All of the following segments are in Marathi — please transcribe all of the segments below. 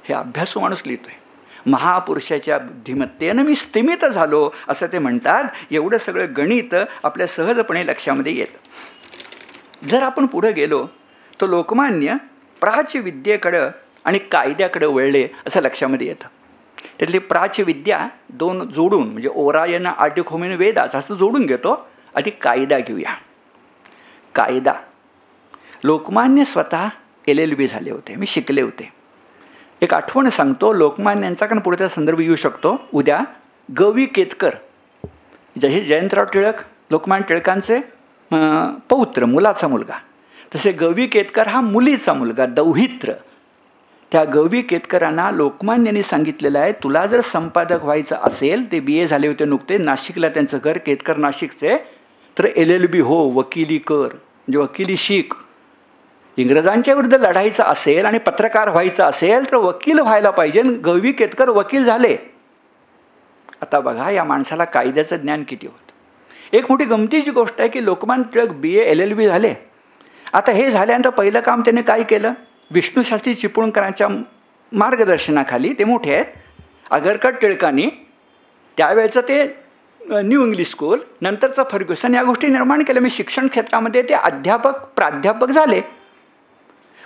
हे अभ्यासू माणूस लिहितोय. महापुरुषाच्या बुद्धिमत्तेनं मी स्तिमित झालो असं ते म्हणतात. एवढं सगळं गणित आपल्या सहजपणे लक्षामध्ये येतं. जर आपण पुढे गेलो तर लोकमान्य प्राच्य विद्येकडं आणि कायद्याकडे वळले असं लक्षामध्ये येतं. त्यातली प्राच्य विद्या दोन जोडून म्हणजे ओरायन आड्यखोमेन वेदास असं जोडून घेतो. आधी कायदा घेऊया. कायदा लोकमान्य स्वतः LLB झाले होते, मी शिकले होते. एक आठवण सांगतो लोकमान्यांचा, कारण पुढे त्याचा संदर्भ येऊ शकतो उद्या. गवी केतकर जसे जयंतराव टिळक लोकमान्य टिळकांचे पौत्र, मुलाचा मुलगा, तसे गवी केतकर हा मुलीचा मुलगा, दौहित्र. त्या गवी केतकरांना लोकमान्यांनी सांगितलेलं आहे, तुला जर संपादक व्हायचं असेल, ते BA झाले होते नुकते, नाशिकला त्यांचं घर, केतकर नाशिकचे, तर LLB हो, वकिली कर, म्हणजे वकिली शिक. इंग्रजांच्या विरुद्ध लढायचं असेल आणि पत्रकार व्हायचं असेल तर वकील व्हायला पाहिजे. गवी केतकर वकील झाले. आता बघा या माणसाला कायद्याचं ज्ञान किती होतं. एक मोठी गमतीची गोष्ट आहे की लोकमान्य टिळक BA LLB झाले. आता हे झाल्यानंतर पहिलं काम त्याने काय केलं, विष्णूशास्त्री चिपळूणकरांच्या मार्गदर्शनाखाली, ते मोठे आहेत, आगरकर टिळकांनी त्यावेळेचं ते न्यू इंग्लिश स्कूल, नंतरचं फर्ग्युसन, या गोष्टी निर्माण केल्या. मी शिक्षण क्षेत्रामध्ये ते अध्यापक प्राध्यापक झाले.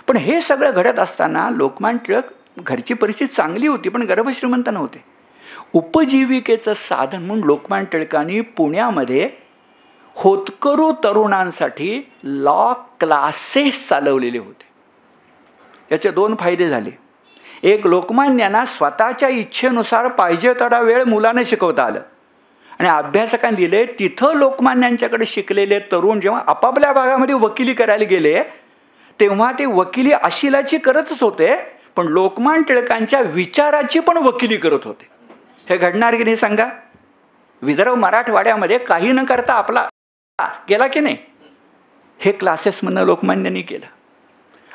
पण हे सगळं घडत असताना लोकमान्य टिळक घरची परिस्थिती चांगली होती पण गर्भश्रीमंत नव्हते. उपजीविकेचं साधन म्हणून लोकमान्य टिळकांनी पुण्यामध्ये होतकरू तरुणांसाठी लॉ क्लासेस चालवलेले होते. याचे दोन फायदे झाले. एक, लोकमान्यांना स्वतःच्या इच्छेनुसार पाहिजे तेवढा वेळ मुलांना शिकवता आलं. आणि अभ्यासकांनी दिले, तिथं लोकमान्यांच्याकडे शिकलेले तरुण जेव्हा आपापल्या भागामध्ये वकिली करायला गेले तेव्हा ते वकिली अशिलाची करतच होते, पण लोकमान्य टिळकांच्या विचाराची पण वकिली करत होते. हे घडणार की नाही सांगा. विदर्भ मराठवाड्यामध्ये काही न करता आपला गेला की नाही, हे क्लासेस म्हणणं लोकमान्यांनी केलं.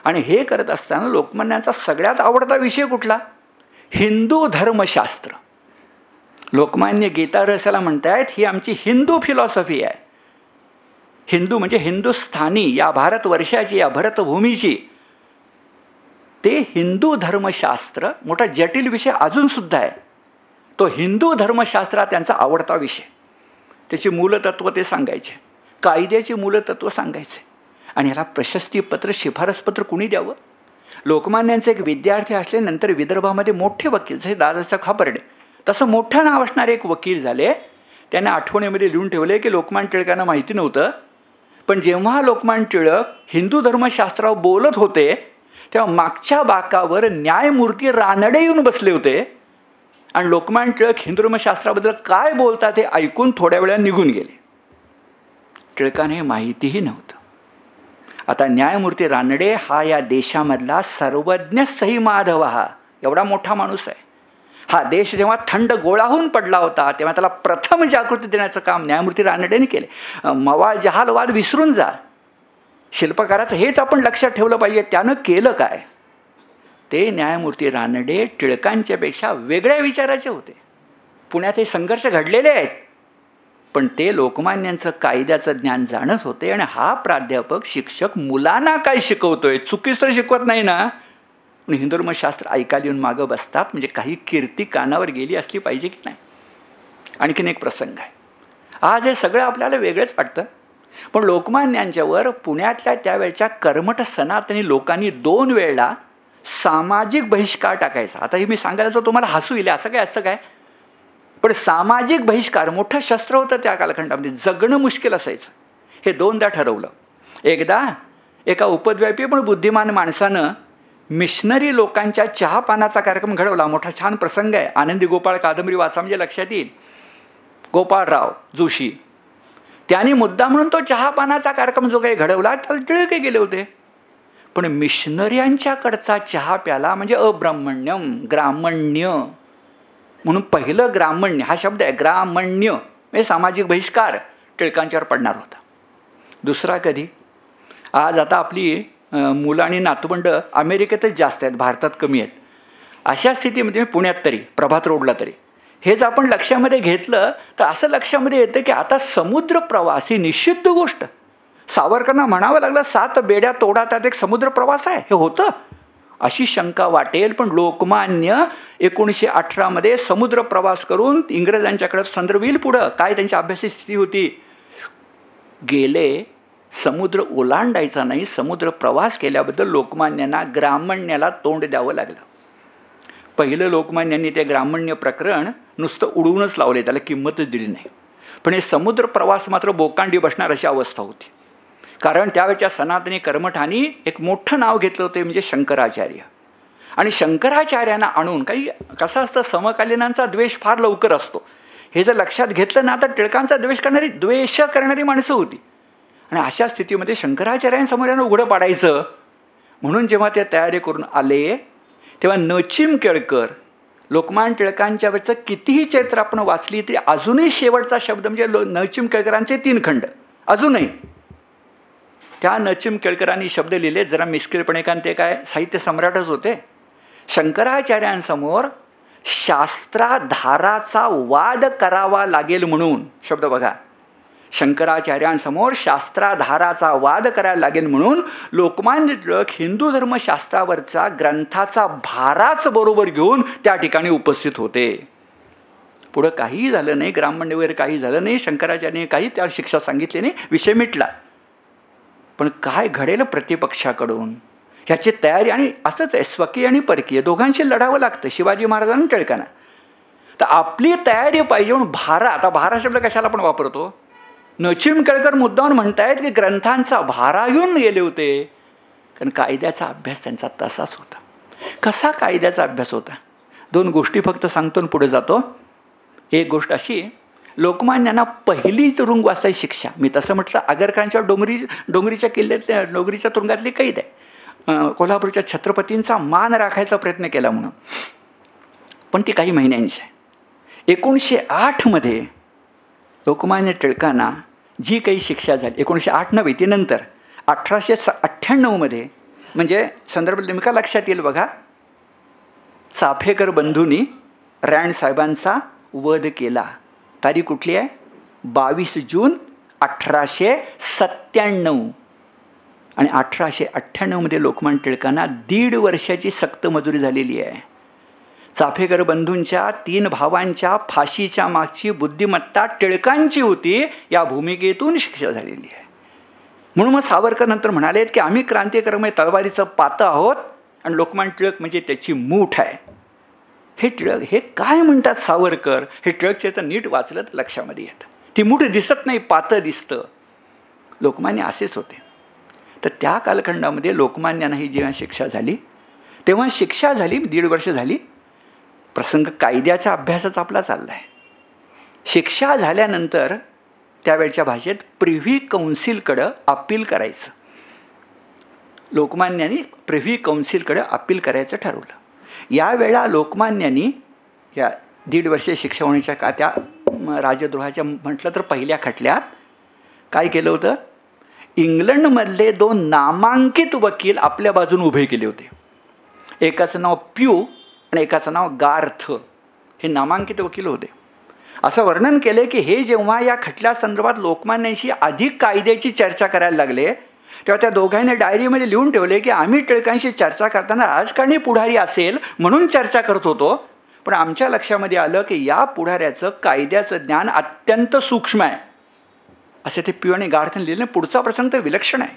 आणि हे करत असताना लोकमान्यांचा सगळ्यात आवडता विषय कुठला, हिंदू धर्मशास्त्र. लोकमान्य गीता रहस्याला म्हणतायत ही आमची हिंदू फिलॉसॉफी आहे. हिंदू म्हणजे हिंदुस्थानी, या भारतवर्षाची, या भरतभूमीची. ते हिंदू धर्मशास्त्र मोठा जटिल विषय अजून सुद्धा आहे. तो हिंदू धर्मशास्त्र त्यांचा आवडता विषय. त्याची मूलतत्व ते सांगायचे, कायद्याची मूलतत्व सांगायचे. आणि ह्याला प्रशस्तीपत्र शिफारसपत्र कुणी द्यावं. लोकमान्यांचे एक विद्यार्थी असल्यानंतर विदर्भामध्ये मोठे वकील जसे दादासाहेब खापर्डे, तसं मोठं नाव असणारे एक वकील झाले. त्यांना आठवणीमध्ये लिहून ठेवले की लोकमान्य टिळकांना माहिती नव्हतं, पण जेव्हा लोकमान्य टिळक हिंदू धर्मशास्त्रावर बोलत होते तेव्हा मागच्या बाकावर न्यायमूर्ती रानडे येऊन बसले होते आणि लोकमान्य टिळक हिंदू धर्मशास्त्राबद्दल काय बोलतात ते ऐकून थोड्या वेळा निघून गेले. टिळकांना हे माहितीही नव्हतं. आता न्यायमूर्ती रानडे हा या देशामधला सर्वज्ञ सही माधव, हा एवढा मोठा माणूस आहे. हा देश जेव्हा थंड गोळाहून पडला होता तेव्हा त्याला प्रथम जागृती देण्याचं काम न्यायमूर्ती रानडेने केले. मवाळ जहाल वाद विसरून जा. शिल्पकाराचं हेच आपण लक्षात ठेवलं पाहिजे. त्यानं केलं काय, ते न्यायमूर्ती रानडे टिळकांच्यापेक्षा वेगळ्या विचाराचे होते. पुण्यात हे संघर्ष घडलेले आहेत, पण ते लोकमान्यांचं कायद्याचं ज्ञान जाणत होते. आणि हा प्राध्यापक शिक्षक मुलांना काय शिकवतोय, चुकीच तर शिकवत नाही ना. आणि हिंदू धर्मशास्त्र ऐकायला येऊन मागं बसतात, म्हणजे काही कीर्ती कानावर गेली असली पाहिजे की नाही. आणखीन एक प्रसंग आहे. आज हे सगळं आपल्याला वेगळंच वाटतं, पण लोकमान्यांच्यावर पुण्यातल्या त्यावेळच्या कर्मठ सनातनी लोकांनी 2 वेळा सामाजिक बहिष्कार टाकायचा. आता हे मी सांगायला तर तुम्हाला हसू येईल, असं काय असतं काय, पण सामाजिक बहिष्कार मोठं शस्त्र होतं त्या कालखंडामध्ये. जगणं मुश्किल असायचं. हे 2दा ठरवलं. एकदा एका उपद्व्यापी पण बुद्धिमान माणसानं मिशनरी लोकांच्या चहापानाचा कार्यक्रम घडवला. मोठा छान प्रसंग आहे. आनंदी गोपाळ कादंबरी वाचा म्हणजे लक्षात येईल. गोपाळराव जोशी त्यांनी मुद्दा म्हणून तो चहापानाचा कार्यक्रम जो काही घडवला त्याला टिळके गेले होते. पण मिशनऱ्यांच्याकडचा चहा प्याला म्हणजे अब्राह्मण्यम, ग्रामण्य म्हणून पहिलं ग्रामण्य हा शब्द आहे. ग्रामण्य म्हणजे सामाजिक बहिष्कार टिळकांच्यावर पडणार होता. दुसरा कधी, आज आता आपली मुलं आणि नातवंड अमेरिकेतच जास्त आहेत, भारतात कमी आहेत. अशा स्थितीमध्ये पुण्यात तरी, प्रभात रोडला तरी, हेच आपण लक्षामध्ये घेतलं तर असं लक्षामध्ये येतं की आता समुद्र प्रवास ही निषिद्ध गोष्ट. सावरकरांना म्हणावं लागलं 7 बेड्या तोडा, त्यात एक समुद्र प्रवास आहे. हे होतं. अशी शंका वाटेल. पण लोकमान्य 1918 समुद्र प्रवास करून इंग्रजांच्याकडे संदर्भ येईल पुढं काय त्यांची अभ्यासी स्थिती होती. गेले, समुद्र ओलांडायचा नाही, समुद्र प्रवास केल्याबद्दल लोकमान्यांना ग्रामण्याला तोंड द्यावं लागलं. पहिलं लोकमान्यांनी ते ग्रामण्य प्रकरण नुसतं उडवूनच लावले, त्याला किंमतच दिली नाही. पण हे समुद्र प्रवास मात्र बोकांडी बसणार अशी अवस्था होती. कारण त्यावेळच्या सनातनी कर्मठांनी एक मोठं नाव घेतलं होतं, म्हणजे शंकराचार्य. आणि शंकराचार्यांना आणून काही कसं असतं, समकालीनांचा द्वेष फार लवकर असतो. हे जर लक्षात घेतलं ना तर टिळकांचा द्वेष करणारी माणसं होती. आणि अशा स्थितीमध्ये शंकराचार्यांसमोर यांना उघडं पाडायचं म्हणून जेव्हा ते तयारी करून आले तेव्हा नचिम केळकर, लोकमान्य टिळकांच्यावरचं कितीही चरित्र आपण वाचली तरी अजूनही शेवटचा शब्द म्हणजे नचिम केळकरांचे 3 खंड अजूनही. त्या नचिम केळकरांनी शब्द लिहिले जरा मिश्किलपणे, कारण ते काय साहित्य सम्राटच होते. शंकराचार्यांसमोर शास्त्राधाराचा वाद करावा लागेल म्हणून, शब्द बघा, शंकराचार्यांसमोर शास्त्राधाराचा वाद करायला लागेल म्हणून लोकमान्य टिळक हिंदू धर्मशास्त्रावरचा ग्रंथाचा भाराच बरोबर घेऊन त्या ठिकाणी उपस्थित होते. पुढं काहीही झालं नाही, ग्रामण्य वगैरे काही झालं नाही, शंकराचार्यांनी काही त्या शिक्षा सांगितली नाही, विषय मिटला. पण काय घडेल प्रतिपक्षाकडून ह्याची तयारी, आणि असंच आहे, स्वकीय आणि परकीय दोघांशी लढावं लागतं शिवाजी महाराजांना टिळकांना. तर आपली तयारी पाहिजे म्हणून भारा, आता भारा शब्द कशाला आपण वापरतो, नचिम केळकर मुद्दाम म्हणतायत की ग्रंथांचा भारा घेऊन गेले होते, कारण कायद्याचा अभ्यास त्यांचा तसाच होता. कसा कायद्याचा अभ्यास होता, 2 गोष्टी फक्त सांगतो आणि पुढे जातो. एक गोष्ट अशी, लोकमान्यांना पहिली तुरुंगवासाची शिक्षा, मी तसं म्हटलं आगरकरांच्या डोंगरीच्या किल्ल्यात डोंगरीच्या तुरुंगातली कैद आहे, कोल्हापूरच्या छत्रपतींचा मान राखायचा प्रयत्न केला म्हणून, पण ती काही महिन्यांची आहे. 1908 लोकमान्य टिळकांना जी काही शिक्षा झाली, 1908 नव्हे ती नंतर 1898 म्हणजे संदर्भ नेमका लक्षात येईल बघा. चाफेकर बंधूंनी रँड साहेबांचा वध केला. तारीख कुठली आहे, 22 जून 1897. आणि 1898 लोकमान्य टिळकांना 1.5 वर्षाची सक्त मजुरी झालेली आहे. चाफेकर बंधूंच्या 3 भावांच्या फाशीच्या मागची बुद्धिमत्ता टिळकांची होती, या भूमिकेतून शिक्षा झालेली आहे. म्हणून मग सावरकर नंतर म्हणालेत की आम्ही क्रांतिकारक तलवारीचं पातं आहोत आणि लोकमान्य टिळक म्हणजे त्याची मूठ आहे. हे टिळक हे काय म्हणतात सावरकर, हे टिळकचे तर नीट वाचलं तर लक्षामध्ये येतं. ती मूठ दिसत नाही, पातं दिसतं. लोकमान्य असेच होते. तर त्या कालखंडामध्ये लोकमान्यांना ही जेव्हा शिक्षा झाली तेव्हा शिक्षा झाली, 1.5 वर्ष झाली, प्रसंग कायद्याचा अभ्यासच आपला चालला आहे. शिक्षा झाल्यानंतर त्यावेळच्या भाषेत प्रिव्ही कौन्सिलकडं अपील करायचं. लोकमान्यांनी प्रिव्ही कौन्सिलकडे अपील करायचं ठरवलं. यावेळा लोकमान्यांनी या 1.5 वर्ष शिक्षा होण्याच्या का त्या राजद्रोहाच्या म्हटलं तर पहिल्या खटल्यात काय केलं होतं, इंग्लंडमधले 2 नामांकित वकील आपल्या बाजून उभे केले होते. एकाचं नाव प्यू आणि एकाचं नाव गार्थ. हे नामांकित वकील होते. असं वर्णन केले की हे जेव्हा या खटल्यासंदर्भात लोकमान्यांशी अधिक कायद्याची चर्चा करायला लागले तेव्हा त्या दोघांनी डायरीमध्ये लिहून ठेवले की आम्ही टिळकांशी चर्चा करताना राजकारणी पुढारी असेल म्हणून चर्चा करत होतो, पण आमच्या लक्षामध्ये आलं की या पुढाऱ्याचं कायद्याचं ज्ञान अत्यंत सूक्ष्म आहे. असे ते प्यू आणि गार्थने लिहिले. पुढचा प्रसंग तर विलक्षण आहे.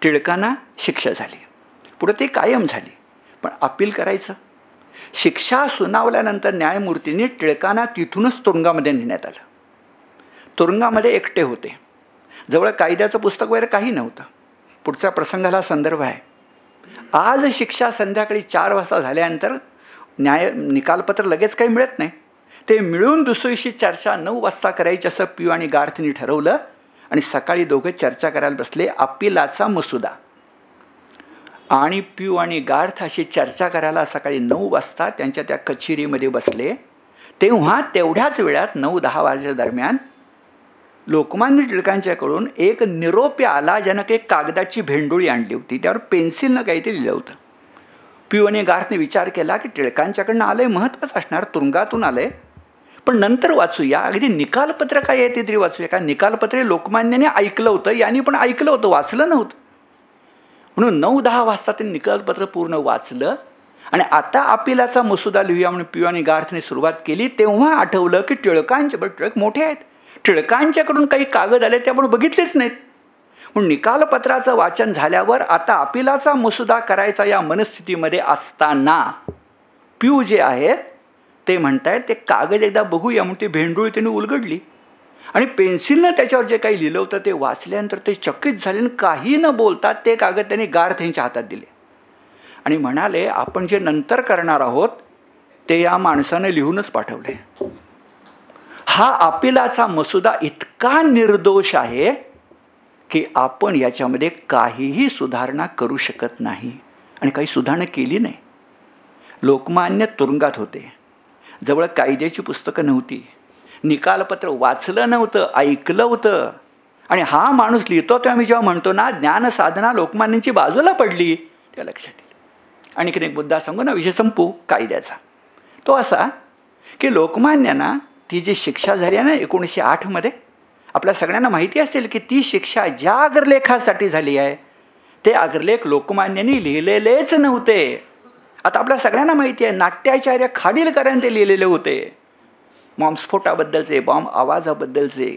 टिळकांना शिक्षा झाली, पुढे ते कायम झाली, पण अपील करायचं. शिक्षा सुनावल्यानंतर न्यायमूर्तींनी टिळकांना तिथूनच तुरुंगामध्ये नेण्यात आलं. तुरुंगामध्ये एकटे होते, जवळ कायद्याचं पुस्तक वगैरे काही नव्हतं. पुढच्या प्रसंगाला संदर्भ आहे. आज शिक्षा संध्याकाळी 4 वाजता झाल्यानंतर निकालपत्र लगेच काही मिळत नाही. ते मिळून दुसऱ्या दिवशी चर्चा 9 वाजता करायची असं प्यू आणि गार्थनी ठरवलं आणि सकाळी दोघे चर्चा करायला बसले अपिलाचा मसुदा. आणि प्यू आणि गार्थ अशी चर्चा करायला सकाळी 9 वाजता त्यांच्या त्या कचेरीमध्ये बसले. तेव्हा तेवढ्याच वेळात 9-10 वाजेच्या दरम्यान लोकमान्य टिळकांच्याकडून एक निरोप आला, ज्यानं काही कागदाची भेंडोळी आणली होती, त्यावर पेन्सिलनं काहीतरी लिहिलं होतं. प्यू आणि गार्थने विचार केला की टिळकांच्याकडनं आलंय, महत्त्वाचं असणार, तुरुंगातून आलंय, पण नंतर वाचूया, अगदी निकालपत्र काय आहे ते तरी वाचूया. का निकालपत्रे लोकमान्याने ऐकलं होतं, यांनी पण ऐकलं होतं, वाचलं नव्हतं. म्हणून 9-10 वाजता त्यांनी निकालपत्र पूर्ण वाचलं आणि आता अपिलाचा मसुदा लिहूया म्हणून पिऊ आणि गार्थने सुरुवात केली. तेव्हा आठवलं की टिळक मोठे आहेत, टिळकांच्याकडून काही कागद आले ते आपण बघितलेच नाहीत. म्हणून निकालपत्राचं वाचन झाल्यावर आता अपिलाचा मसुदा करायचा या मनस्थितीमध्ये असताना पिऊ जे आहेत ते म्हणतायत ते कागद एकदा बघूया म्हणून ती भेंडूळ त्यांनी उलगडली आणि पेन्सिलनं त्याच्यावर जे काही लिहिलं होतं ते वाचल्यानंतर ते चकित झाले आणि काही न बोलता ते कागद त्यांनी गार्थ यांच्या हातात दिले आणि म्हणाले, आपण जे नंतर करणार आहोत ते या माणसाने लिहूनच पाठवले. हा अपिलाचा मसुदा इतका निर्दोष आहे की आपण याच्यामध्ये काहीही सुधारणा करू शकत नाही. आणि काही सुधारणा केली नाही. लोकमान्य तुरुंगात होते, जवळ कायद्याची पुस्तकं नव्हती, निकालपत्र वाचलं नव्हतं, ऐकलं होतं. आणि हा माणूस लिहितो तेव्हा मी जेव्हा म्हणतो ना ज्ञानसाधना लोकमान्यांची बाजूला पडली, त्या लक्षात येईल. आणखीन एक मुद्दा सांगू ना, विषय संपू कायद्याचा. तो असा की लोकमान्यांना ती जी शिक्षा झाली आहे ना 1908 आपल्या सगळ्यांना माहिती असेल की ती शिक्षा ज्या अग्रलेखासाठी झाली आहे ते अग्रलेख लोकमान्यांनी लिहिलेलेच नव्हते. आता आपल्या सगळ्यांना माहिती आहे नाट्याचार्य खाडीलकरांनी ते लिहिलेले होते, बॉम्बस्फोटाबद्दलचे, बॉम्ब आवाजाबद्दलचे.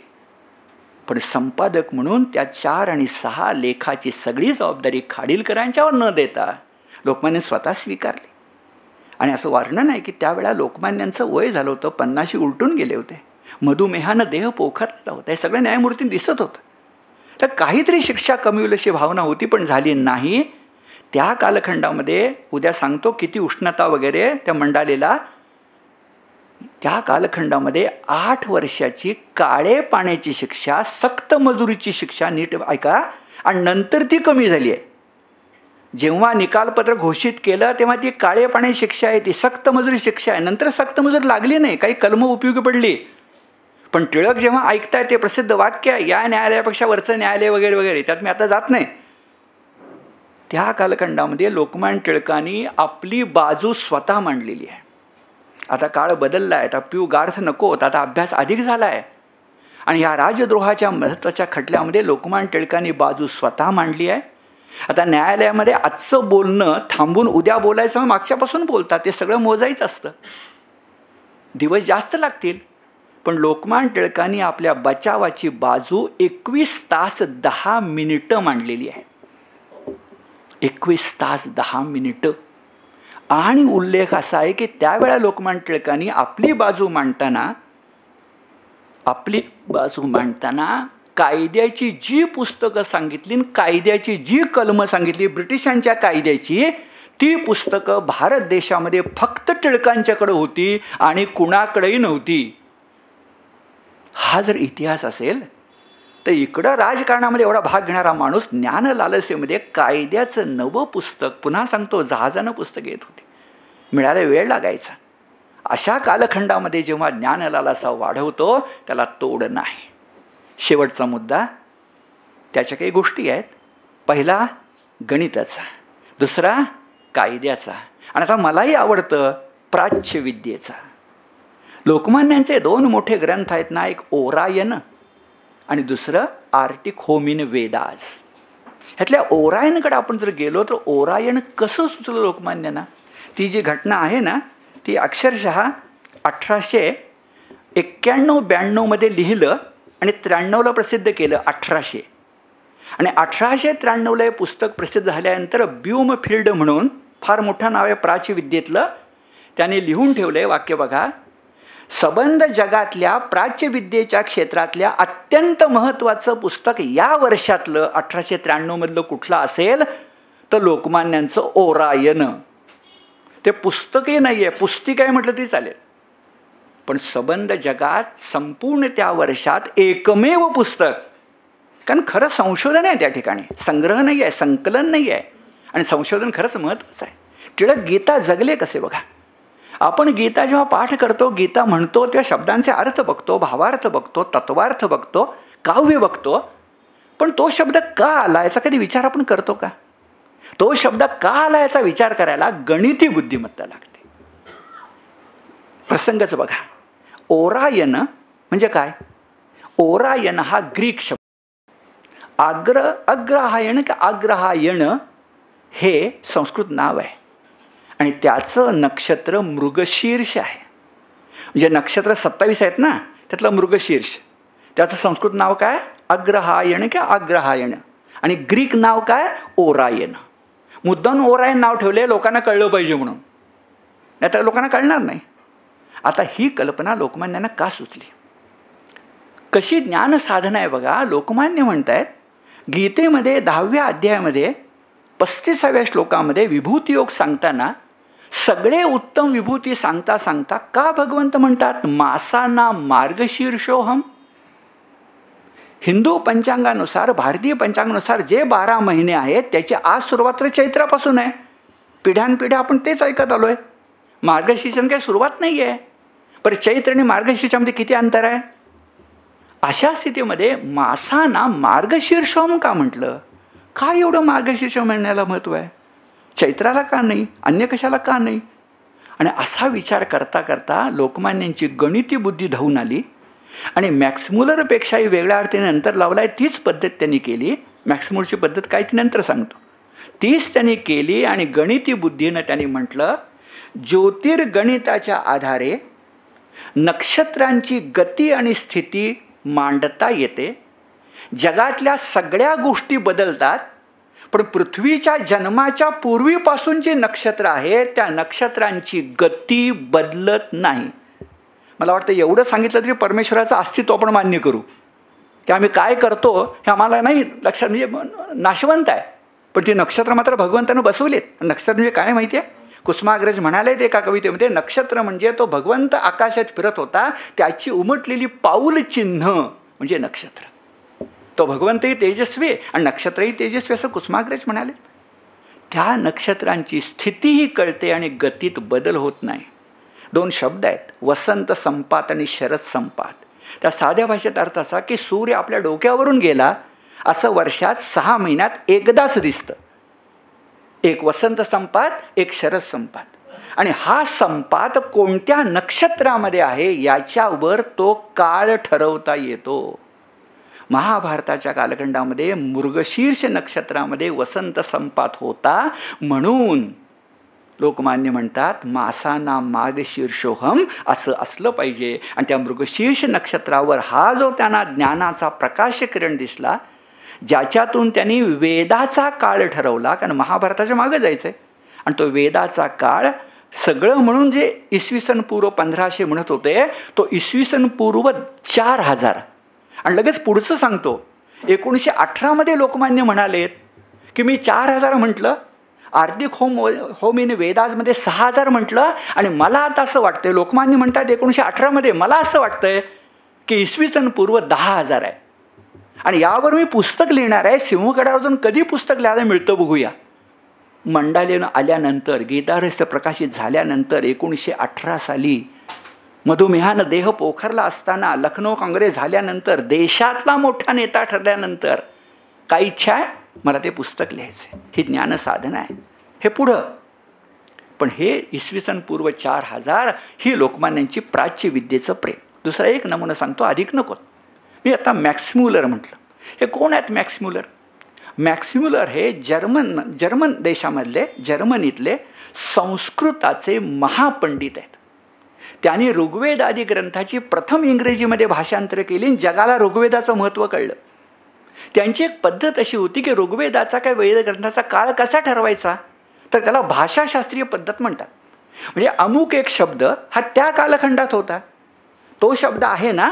पण संपादक म्हणून त्या 4 आणि 6 लेखाची सगळी जबाबदारी खाडीलकरांच्यावर न देता लोकमान्य स्वतः स्वीकारली. आणि असं वर्णन आहे की त्यावेळेला लोकमान्यांचं वय झालं होतं, 50 उलटून गेले होते, मधुमेहानं देह पोखरला होता, हे सगळं न्यायमूर्ती दिसत होतं. तर काहीतरी शिक्षा कमी होईल अशी भावना होती पण झाली नाही. त्या कालखंडामध्ये उद्या सांगतो किती उष्णता वगैरे त्या मंडालेला, त्या कालखंडामध्ये 8 वर्षाची काळे पाण्याची शिक्षा, सक्त मजुरीची शिक्षा, नीट ऐका, आणि नंतर ती कमी झाली आहे. जेव्हा निकालपत्र घोषित केलं तेव्हा ती काळे पाण्याची शिक्षा आहे, ती सक्त मजुरी शिक्षा आहे. नंतर सक्त मजुरी लागली नाही, काही कलम उपयोगी पडली. पण टिळक जेव्हा ऐकताय ते प्रसिद्ध वाक्य आहे, या न्यायालयापेक्षा वरचं न्यायालय वगैरे वगैरे, त्यात मी आता जात नाही. त्या कालखंडामध्ये लोकमान्य टिळकांनी आपली बाजू स्वतः मांडलेली आहे. आता काळ बदलला आहे, आता पिऊ गार्थ नको होता, आता अभ्यास अधिक झाला आहे. आणि या राजद्रोहाच्या महत्त्वाच्या खटल्यामध्ये लोकमान्य टिळकांनी बाजू स्वतः मांडली आहे. आता न्यायालयामध्ये आजचं बोलणं थांबून उद्या बोलायचं मागच्यापासून बोलतात, ते सगळं मोजायचं असतं, दिवस जास्त लागतील. पण लोकमान्य टिळकांनी आपल्या बचावाची बाजू 21 तास 10 मिनिटं मांडलेली आहे. 21 तास 10 मिनिटं. आणि उल्लेख असा आहे की त्यावेळा लोकमान्य टिळकांनी आपली बाजू मांडताना कायद्याची जी पुस्तकं सांगितली, कायद्याची जी कलमं सांगितली ब्रिटिशांच्या कायद्याची, ती पुस्तकं भारत देशामध्ये फक्त टिळकांच्याकडे होती आणि कुणाकडेही नव्हती. हा जर इतिहास असेल तर इकडं राजकारणामध्ये एवढा भाग घेणारा माणूस ज्ञानलालसेमध्ये कायद्याचं नवं पुस्तक, पुन्हा सांगतो जहाजानं पुस्तक येत होती, मिळायला वेळ लागायचा. अशा कालखंडामध्ये जेव्हा ज्ञानलालसा वाढवतो त्याला तोड नाही. शेवटचा मुद्दा, त्याच्या काही गोष्टी आहेत. पहिला गणिताचा, दुसरा कायद्याचा, आणि आता मलाही आवडतं प्राच्यविद्येचा. लोकमान्यांचे 2 मोठे ग्रंथ आहेत ना, एक ओरायन आणि दुसरं आर्टिक होमिन वेदास. ह्यातल्या ओरायनकडे आपण जर गेलो तर ओरायन कसं सुचलं लोकमान्यांना, ती जी घटना आहे ना ती अक्षरशः 1891-92 लिहिलं आणि 93 प्रसिद्ध केलं. 1800 आणि 1893 हे पुस्तक प्रसिद्ध झाल्यानंतर ब्यूमफिल्ड म्हणून फार मोठं नाव आहे प्राच्यविद्येतलं, त्याने लिहून ठेवलंय वाक्य बघा, संबंध जगातल्या प्राच्यविद्येच्या क्षेत्रातल्या अत्यंत महत्त्वाचं पुस्तक या वर्षातलं 1893 कुठलं असेल तर लोकमान्यांचं ओरायन. ते पुस्तकही नाही आहे, पुस्तिका आहे म्हटलं तरी चालेल, पण संबंध जगात संपूर्ण त्या वर्षात एकमेव पुस्तक. कारण खरं संशोधन आहे त्या ठिकाणी, संग्रह नाही आहे, संकलन नाही आहे, आणि संशोधन खरंच महत्त्वाचं आहे. टिळक गीता जगले कसे बघा. आपण गीता जेव्हा पाठ करतो, गीता म्हणतो तेव्हा शब्दांचे अर्थ बघतो, भावार्थ बघतो, तत्वार्थ बघतो, काव्य बघतो, पण तो शब्द का आला याचा कधी विचार आपण करतो का? तो शब्द का आला याचा विचार करायला गणिती बुद्धिमत्ता लागते. प्रसंगच बघा, ओरायन म्हणजे काय? ओरायन हा ग्रीक शब्द, अग्रहायण का अग्रहायण हे संस्कृत नाव आहे आणि त्याचं नक्षत्र मृगशीर्ष आहे. म्हणजे नक्षत्र 27 आहेत ना, त्यातलं मृगशीर्ष, त्याचं संस्कृत नाव काय? अग्रहायण किंवा अग्रहायण. आणि ग्रीक नाव काय? ओरायन. मुद्दाम ओरायन नाव ठेवले लोकांना कळलं पाहिजे म्हणून, नाही तर लोकांना कळणार नाही. आता ही कल्पना लोकमान्यांना का सुचली? कशी ज्ञान साधना आहे बघा. लोकमान्य म्हणतायत गीतेमध्ये 10व्या अध्यायामध्ये 35व्या श्लोकामध्ये विभूती योग सांगताना सगळे उत्तम विभूती सांगता सांगता का भगवंत म्हणतात मासाना मार्गशीर्षोहम? हिंदू पंचांगानुसार, भारतीय पंचांगानुसार जे 12 महिने आहेत त्याची आज सुरुवात चैत्रापासून आहे. पिढ्यानपिढ्या आपण तेच ऐकत आलोय. मार्गशीर्ष काही सुरुवात नाही आहे. पण चैत्र आणि मार्गशीर्षामध्ये किती अंतर आहे? अशा स्थितीमध्ये मासाना मार्गशीर्षोम का म्हटलं? का एवढं मार्गशीर्ष म्हणण्याला महत्त्व आहे? चैत्राला का नाही? अन्य कशाला का नाही? आणि असा विचार करता करता लोकमान्यांची गणिती बुद्धी धावून आली आणि मॅक्समुलरपेक्षाही वेगळ्या अर्थाने नंतर लावलाय तीच पद्धत त्यांनी केली. मॅक्समुलरची पद्धत काय ती नंतर सांगतो. तीच त्यांनी केली आणि गणिती बुद्धीनं त्यांनी म्हटलं ज्योतिर्गणिताच्या आधारे नक्षत्रांची गती आणि स्थिती मांडता येते. जगातल्या सगळ्या गोष्टी बदलतात, पण पृथ्वीच्या जन्माच्या पूर्वीपासून जे नक्षत्र आहेत त्या नक्षत्रांची गती बदलत नाही. मला वाटतं एवढं सांगितलं तरी परमेश्वराचं अस्तित्व आपण मान्य करू की आम्ही काय करतो हे आम्हाला नाही लक्षात, म्हणजे नाशवंत आहे. पण ती नक्षत्र मात्र भगवंतानं बसवलेत. नक्षत्र म्हणजे काय माहिती आहे? कुसुमाग्रज म्हणाले ते एका कवितेमध्ये, नक्षत्र म्हणजे तो भगवंत आकाशात फिरत होता त्याची उमटलेली पाऊल चिन्ह म्हणजे नक्षत्र. तो भगवंतही तेजस्वी आणि नक्षत्रही तेजस्वी असं कुसुमाग्रज म्हणाले. त्या नक्षत्रांची स्थितीही कळते आणि गतीत बदल होत नाही. 2 शब्द आहेत, वसंत संपात आणि शरद संपात. त्या साध्या भाषेत अर्थ असा की सूर्य आपल्या डोक्यावरून गेला असं वर्षात 6 महिन्यात एकदाच दिसतं. एक वसंत संपात, एक शरद संपात. आणि हा संपात कोणत्या नक्षत्रामध्ये आहे याच्यावर तो काळ ठरवता येतो. महाभारताच्या कालखंडामध्ये मृगशीर्ष नक्षत्रामध्ये वसंत संपात होता म्हणून लोकमान्य म्हणतात मासाना मार्गशीर्षोहम असं असलं पाहिजे. आणि त्या मृगशीर्ष नक्षत्रावर हा जो त्यांना ज्ञानाचा प्रकाश किरण दिसला ज्याच्यातून त्यांनी वेदाचा काळ ठरवला, कारण महाभारताच्या मागे जायचं आहे आणि तो वेदाचा काळ सगळं म्हणून जे इसवी सन पूर्व 1500 म्हणत होते तो इसवी सन पूर्व 4000. आणि लगेच पुढचं सांगतो 1918 लोकमान्य म्हणालेत की मी 4000 म्हटलं, आर्थिक होम इन वेदाजमध्ये 6000 म्हटलं आणि मला आता असं वाटतंय, लोकमान्य म्हणतात 1918 मला असं वाटतंय की इसवी सन पूर्व 10,000 आहे. आणि यावर मी पुस्तक लिहिणार आहे. सिंहगडावर जाऊन कधी पुस्तक लिहायला मिळतं बघूया. मंडालेनं आल्यानंतर, गीतारहस्य प्रकाशित झाल्यानंतर 1918 साली मधुमेहानं देह पोखरला असताना, लखनौ काँग्रेस झाल्यानंतर, देशातला मोठा नेता ठरल्यानंतर काय इच्छा आहे? मला ते पुस्तक लिहायचं आहे. ही ज्ञानसाधना आहे. हे पुढं. पण हे इसवी सन पूर्व 4000 ही लोकमान्यांची प्राच्य विद्येचं प्रेम. दुसरा एक नमुना सांगतो, अधिक नको. मी आता मॅक्सम्युलर म्हटलं. हे कोण आहेत मॅक्सम्युलर? मॅक्सम्युलर हे जर्मन देशामधले, जर्मनीतले संस्कृताचे महापंडित आहेत. त्यांनी ऋग्वेद आदी ग्रंथाची प्रथम इंग्रजीमध्ये भाषांतर केली आणि जगाला ऋग्वेदाचं महत्त्व कळलं. त्यांची एक पद्धत अशी होती की ऋग्वेदाचा काय वेद ग्रंथाचा काळ कसा ठरवायचा, तर त्याला भाषाशास्त्रीय पद्धत म्हणतात. म्हणजे अमुक एक शब्द हा त्या कालखंडात होता, तो शब्द आहे ना,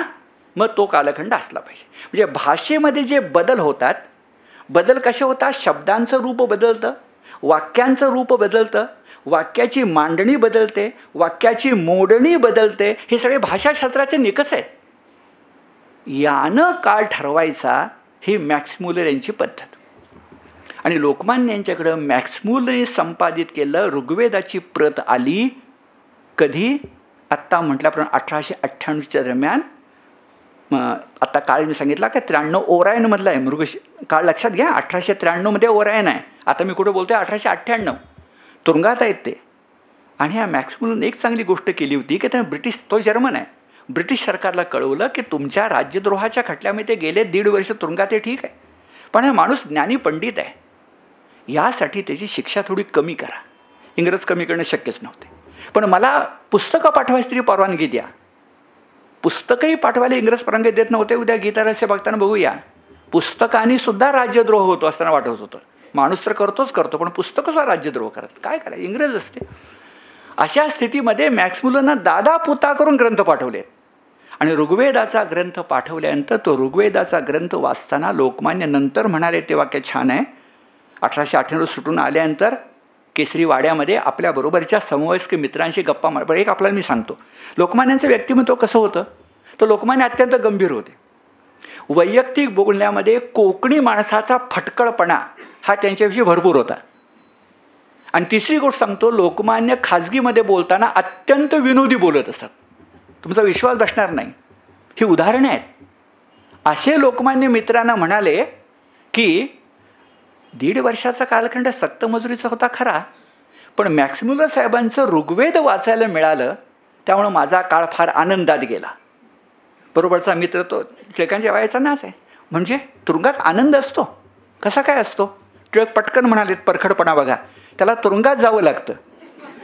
मग तो कालखंड असला पाहिजे. म्हणजे भाषेमध्ये जे बदल होतात, बदल कसे होतात? शब्दांचं रूप बदलतं, वाक्यांचं रूप बदलतं, वाक्याची मांडणी बदलते, वाक्याची मोडणी बदलते. हे सगळे भाषाशास्त्राचे निकष आहेत. यानं काळ ठरवायचा ही मॅक्सम्युलर यांची पद्धत. आणि लोकमान्य यांच्याकडं मॅक्सम्युलरने संपादित केलं ऋग्वेदाची प्रत आली कधी? आत्ता म्हटल्याप्रमाणे 1898च्या दरम्यान. आता काळ मी सांगितला का 93 ओरायनमधला आहे काळ, लक्षात घ्या. 1893 ओरायन आहे. आता मी कुठं बोलतोय 1898 तुरुंगात आहेत ते. आणि ह्या मॅक्सम्युलरने एक चांगली गोष्ट केली होती की त्याने तो जर्मन आहे, ब्रिटिश सरकारला कळवलं की तुमच्या राज्यद्रोहाच्या खटल्यामध्ये ते गेले 1.5 वर्ष तुरुंगात आहे, ठीक आहे, पण हा माणूस ज्ञानी पंडित आहे, यासाठी त्याची शिक्षा थोडी कमी करा. इंग्रज कमी करणं शक्यच नव्हते. पण मला पुस्तकं पाठवायची तरी परवानगी द्या. पुस्तकंही पाठवायला इंग्रज परवानगी देत नव्हते. उद्या गीता रहस्य बघताना बघूया. पुस्तकांनी सुद्धा राज्यद्रोह होतो असताना वाटत होतं. माणूस तर करतो पण पुस्तकं सुद्धा राज्यद्रोह करत. काय करायचं, इंग्रज असते. अशा स्थितीमध्ये मॅक्स मुलरनं दादा पुता करून ग्रंथ पाठवले. आणि ऋग्वेदाचा ग्रंथ पाठवल्यानंतर तो ऋग्वेदाचा ग्रंथ वाचताना लोकमान्य नंतर म्हणाले, ते वाक्य छान आहे, 1898 सुटून आल्यानंतर केसरी वाड्यामध्ये आपल्या बरोबरच्या समवयस्क मित्रांशी गप्पा मार. एक आपल्याला मी सांगतो, लोकमान्यांचं व्यक्तिमत्व कसं होतं. तर लोकमान्य अत्यंत गंभीर होते. वैयक्तिक बोलण्यामध्ये कोकणी माणसाचा फटकळपणा हा त्यांच्याविषयी भरपूर होता. आणि तिसरी गोष्ट सांगतो, लोकमान्य खाजगीमध्ये बोलताना अत्यंत विनोदी बोलत असत. तुमचा विश्वास बसणार नाही. ही उदाहरणे आहेत. असे लोकमान्य मित्रांना म्हणाले की 1.5 वर्षाचा कालखंड सक्तमजुरीचा होता खरा, पण मॅक्स मुलर साहेबांचं ऋग्वेद वाचायला मिळालं, त्यामुळं माझा काळ फार आनंदात गेला. बरोबरचा मित्र तो टिळकांच्या वयाचा नाच आहे. म्हणजे तुरुंगात आनंद असतो. कसा काय असतो. टिळक पटकन म्हणालेत, परखडपणा बघा, त्याला तुरुंगात जावं लागतं.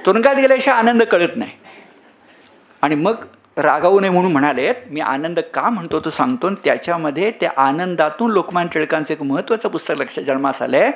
तुरुंगात गेल्याशिवाय आनंद कळत नाही. आणि मग रागावू नये म्हणून म्हणालेत, मी आनंद का म्हणतो तो सांगतो. त्याच्यामध्ये त्या आनंदातून लोकमान्य टिळकांचं एक महत्त्वाचं पुस्तक लक्षात जन्मास आलंय.